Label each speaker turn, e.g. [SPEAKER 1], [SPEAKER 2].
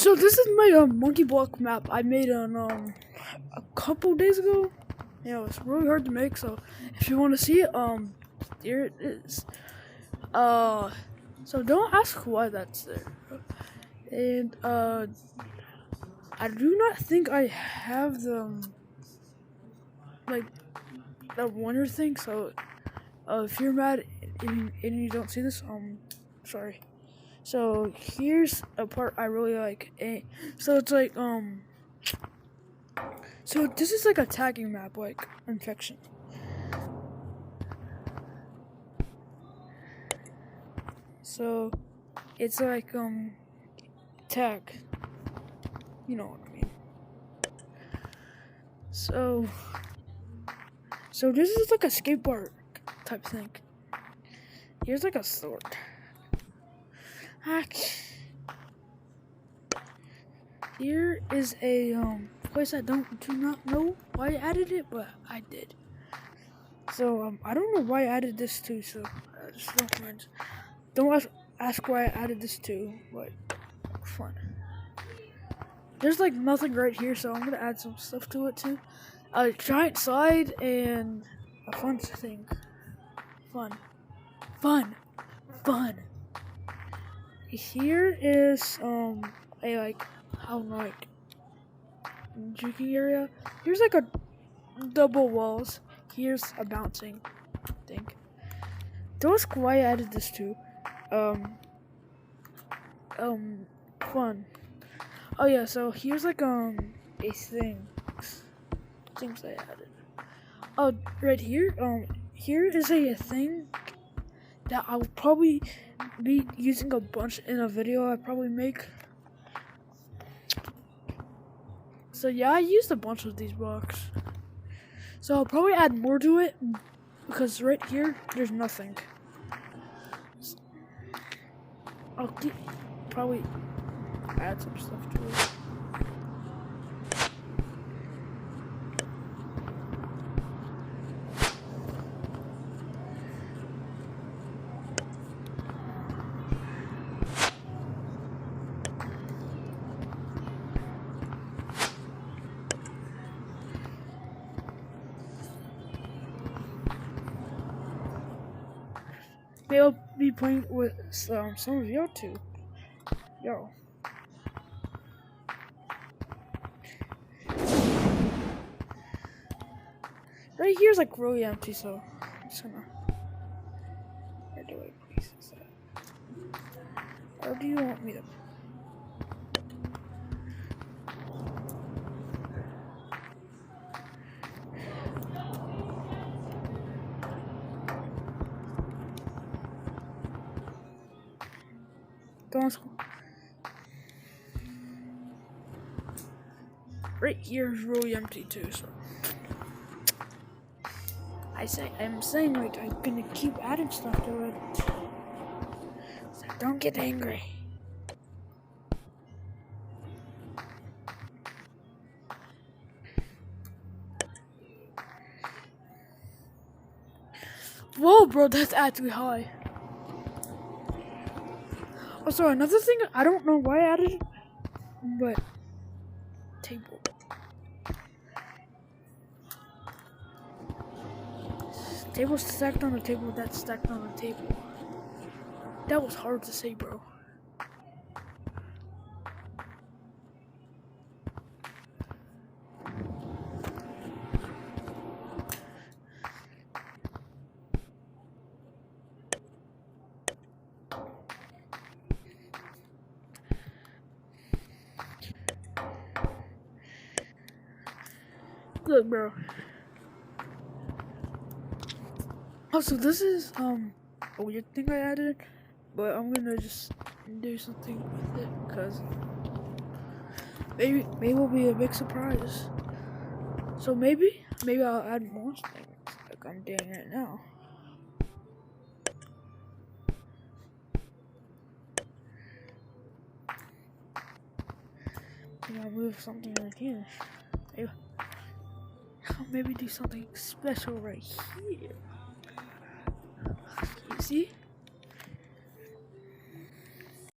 [SPEAKER 1] So this is my monkey block map I made on a couple days ago. Yeah, it was really hard to make. So if you want to see it, here it is. So don't ask why that's there. And I do not think I have the like the winner thing. So if you're mad and you don't see this, sorry. So here's a part I really like. So it's like so this is like a tagging map, like infection. So it's like tag. You know what I mean. So this is like a skateboard type thing. Here's like a sword. Here is a place I do not know why I added it, but I did. So I don't know why I added this too. So just don't mind. Don't ask why I added this too. But fun. There's like nothing right here, so I'm gonna add some stuff to it too. A giant slide and a fun thing. Fun. Here is a like juking area. Here's like a double walls. Here's a bouncing thing. Don't ask why I added this too. Fun. Oh yeah, so here's like a things I added. Oh, right here, here is a thing that I'll probably be using a bunch in a video I probably make. So yeah, I used a bunch of these blocks. So I'll probably add more to it because right here there's nothing. I'll probably add some stuff to it. Maybe I'll be playing with some of y'all too. Yo. Right here's like really empty, so I'm just gonna. Where do I place this at? Or do you want me to? Don't. Right here is really empty too, so. I'm saying like I'm gonna keep adding stuff to it. So don't get angry. Whoa, bro, that's actually high. Oh, sorry, another thing, I don't know why I added it, but table. Table stacked on a table, that's stacked on a table. That was hard to say, bro. Look, bro. Also, this is a weird thing I added, but I'm gonna just do something with it because maybe it'll be a big surprise. So maybe I'll add more things like I'm doing right now. Maybe I'll move something right here. I'll maybe do something special right here. You see?